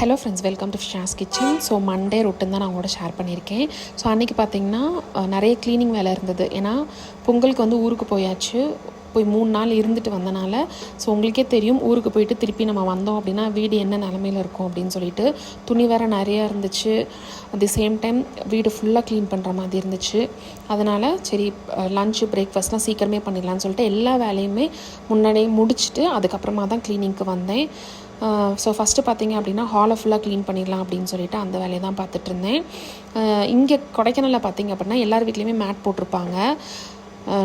Hello friends, welcome to ஃபிஷாஸ் kitchen. So Monday routine தான் நான் உங்களோட ஷேர் பண்ணியிருக்கேன். ஸோ அன்றைக்கி பார்த்திங்கன்னா நிறைய க்ளீனிங் வேலை இருந்தது. ஏன்னா பொங்கலுக்கு வந்து ஊருக்கு போயாச்சு. போய் 3 நாள் இருந்துட்டு வந்தனால ஸோ உங்களுக்கே தெரியும், ஊருக்கு போயிட்டு திருப்பி நம்ம வந்தோம் அப்படின்னா வீடு என்ன நிலமையில் இருக்கும் அப்படின்னு சொல்லிட்டு துணி வேறு நிறையா இருந்துச்சு. அட் தி சேம் டைம் வீடு ஃபுல்லாக க்ளீன் பண்ணுற மாதிரி இருந்துச்சு. அதனால் சரி லன்ச்சு பிரேக்ஃபாஸ்ட்லாம் சீக்கிரமே பண்ணிடலான்னு சொல்லிட்டு எல்லா வேலையுமே முன்னாடியே முடிச்சுட்டு அதுக்கப்புறமா தான் க்ளீனிங்க்கு வந்தேன். ஸோ ஃபஸ்ட்டு பார்த்திங்க அப்படின்னா ஹாலை ஃபுல்லாக க்ளீன் பண்ணிடலாம் அப்படின்னு சொல்லிட்டு அந்த வேலையை தான் பார்த்துட்ருந்தேன். இங்கே கொடைக்கானலில் பார்த்திங்க அப்படின்னா எல்லார் வீட்லேயுமே மேட் போட்டிருப்பாங்க.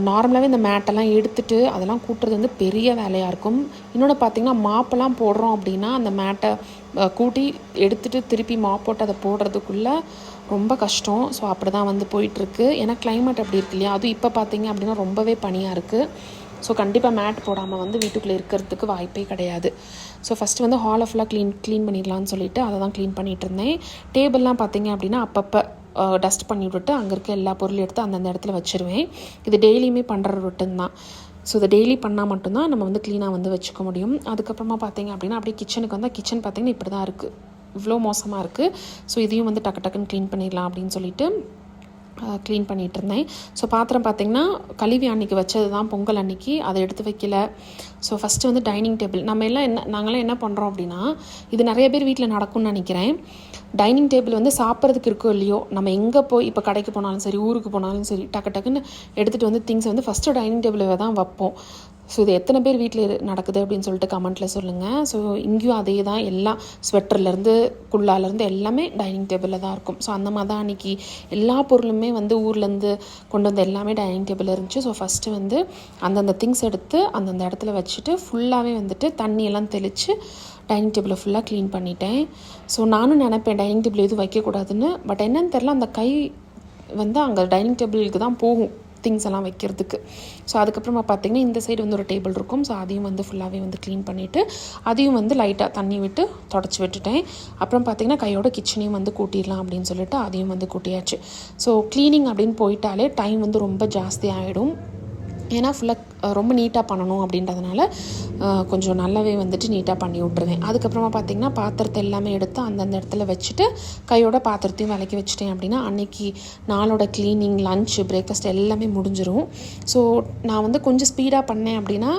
நார்மலாகவே இந்த மேட்டெல்லாம் எடுத்துகிட்டு அதெல்லாம் கூட்டுறது வந்து பெரிய வேலையாக இருக்கும். இன்னொன்று பார்த்திங்கன்னா மாப்பெல்லாம் போடுறோம் அப்படின்னா அந்த மேட்டை கூட்டி எடுத்துகிட்டு திருப்பி மாப் போட்டு அதை போடுறதுக்குள்ளே ரொம்ப கஷ்டம். ஸோ அப்படி தான் வந்து போயிட்டுருக்கு. ஏன்னா கிளைமேட் அப்படி இருக்கு இல்லையா. அதுவும் இப்போ பார்த்திங்க அப்படின்னா ரொம்பவே பனியாக இருக்குது. ஸோ கண்டிப்பாக மேட் போடாமல் வந்து வீட்டுக்குள்ளே இருக்கிறதுக்கு வாய்ப்பே கிடையாது. ஸோ ஃபஸ்ட்டு வந்து ஹாலை ஃபுல்லாக க்ளீன் பண்ணிடலான்னு சொல்லிட்டு அதை தான் க்ளீன் பண்ணிகிட்டு இருந்தேன். டேபிள்லாம் பார்த்திங்க அப்படின்னா அப்பப்போ டஸ்ட் பண்ணி விட்டுட்டு அங்கே இருக்க எல்லா பொருளையும் எடுத்து அந்தந்த இடத்துல வச்சுருவேன். இது டெய்லியுமே பண்ணுற ரொட்டின் தான். ஸோ இதை டெய்லி பண்ணால் மட்டும்தான் நம்ம வந்து க்ளீனாக வந்து வச்சுக்க முடியும். அதுக்கப்புறமா பார்த்திங்க அப்படின்னா அப்படியே கிச்சனுக்கு வந்தால் கிச்சன் பார்த்திங்கன்னா இப்படி தான் இருக்குது, இவ்வளோ மோசமாக இருக்குது. ஸோ இதையும் வந்து டக்குன்னு க்ளீன் பண்ணிடலாம் அப்படின்னு சொல்லிட்டு க்ளீன் பண்ணிகிட்டு இருந்தேன். ஸோ பாத்திரம் பார்த்திங்கன்னா கழுவி அன்றைக்கி வச்சது தான் பொங்கல் அன்றைக்கி, அதை எடுத்து வைக்கல. ஸோ ஃபஸ்ட்டு வந்து டைனிங் டேபிள் நாங்களாம் என்ன பண்ணுறோம் அப்படின்னா, இது நிறைய பேர் வீட்டில் நடக்கும்னு நினைக்கிறேன். டைனிங் டேபிள் வந்து சாப்பிட்றதுக்கு இருக்கோ இல்லையோ, நம்ம எங்கே போய் இப்போ கடைக்கு போனாலும் சரி ஊருக்கு போனாலும் சரி டக்குன்னு எடுத்துகிட்டு வந்து திங்ஸ் வந்து ஃபஸ்ட்டு டைனிங் டேபிளில் தான் வைப்போம். ஸோ இது எத்தனை பேர் வீட்டில் நடக்குது அப்படின்னு சொல்லிட்டு கமெண்ட்டில் சொல்லுங்கள். ஸோ இங்கேயும் அதே தான், எல்லாம் ஸ்வெட்டர்லேருந்து குள்ளாலேருந்து எல்லாமே டைனிங் டேபிளில் தான் இருக்கும். ஸோ அந்த மாதிரி தான் அன்றைக்கி எல்லா பொருளுமே வந்து ஊர்லேருந்து கொண்டு வந்து எல்லாமே டைனிங் டேபிளில் இருந்துச்சு. ஸோ ஃபஸ்ட்டு வந்து அந்தந்த திங்ஸ் எடுத்து அந்தந்த இடத்துல வச்சுட்டு ஃபுல்லாகவே வந்துட்டு தண்ணியெல்லாம் தெளித்து டைனிங் டேபிளை ஃபுல்லாக க்ளீன் பண்ணிட்டேன். ஸோ நானும் நினைப்பேன் டைனிங் டேபிள் எதுவும் வைக்கக்கூடாதுன்னு. பட் என்னன்னு தெரில, அந்த கை வந்து அங்கே டைனிங் டேபிளுக்கு தான் போகும் திங்ஸ் எல்லாம் வைக்கிறதுக்கு. ஸோ அதுக்கப்புறமா பார்த்திங்கன்னா இந்த சைடு வந்து ஒரு டேபிள் இருக்கும். ஸோ அதையும் வந்து ஃபுல்லாகவே வந்து க்ளீன் பண்ணிவிட்டு அதையும் வந்து லைட்டாக தண்ணி விட்டு தொடச்சி விட்டுட்டேன். அப்புறம் பார்த்திங்கன்னா கையோட கிச்சனையும் வந்து கூட்டிடலாம் அப்படின்னு சொல்லிட்டு அதையும் வந்து கூட்டியாச்சு. ஸோ க்ளீனிங் அப்படின்னு போயிட்டாலே டைம் வந்து ரொம்ப ஜாஸ்தி ஆகிடும். ஏன்னா ஃபுல்லாக ரொம்ப நீட்டாக பண்ணணும் அப்படின்றதுனால கொஞ்சம் நல்லாவே வந்துட்டு நீட்டாக பண்ணி விட்ருவேன். அதுக்கப்புறமா பார்த்திங்கன்னா பாத்திரத்தை எல்லாமே எடுத்து அந்தந்த இடத்துல வச்சுட்டு கையோட பாத்திரத்தையும் விளக்கி வச்சுட்டேன் அப்படின்னா அன்றைக்கி நாளோட க்ளீனிங், லன்ச்சு, பிரேக்ஃபாஸ்ட் எல்லாமே முடிஞ்சிடும். ஸோ நான் வந்து கொஞ்சம் ஸ்பீடாக பண்ணேன் அப்படின்னா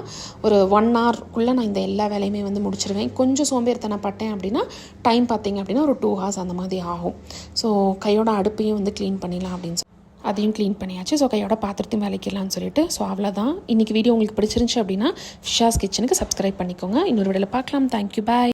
ஒரு 1 ஹவர்க்குள்ளே நான் இந்த எல்லா வேலையுமே வந்து முடிச்சிடுவேன். கொஞ்சம் சோம்பேறித்தனப்பட்டேன் அப்படின்னா டைம் பார்த்திங்க அப்படின்னா ஒரு 2 ஹவர்ஸ் அந்த மாதிரி ஆகும். ஸோ கையோட அடுப்பையும் வந்து க்ளீன் பண்ணிடலாம் அப்படின்னு அதையும் க்ளீன் பண்ணியாச்சு. ஸோ கையோட பாத்திரத்தையும் விளக்கிடலான்னு சொல்லிட்டு ஸோ அவ்வளோதான். இன்றைக்கி வீடியோ உங்களுக்கு பிடிச்சிருந்துச்சு அப்படின்னா ஃபிஷாஸ் கிச்சனுக்கு சப்ஸ்கிரைப் பண்ணிக்கோங்க. இன்னொரு வீடியோவில் பார்க்கலாம். தேங்க்யூ, பாய்.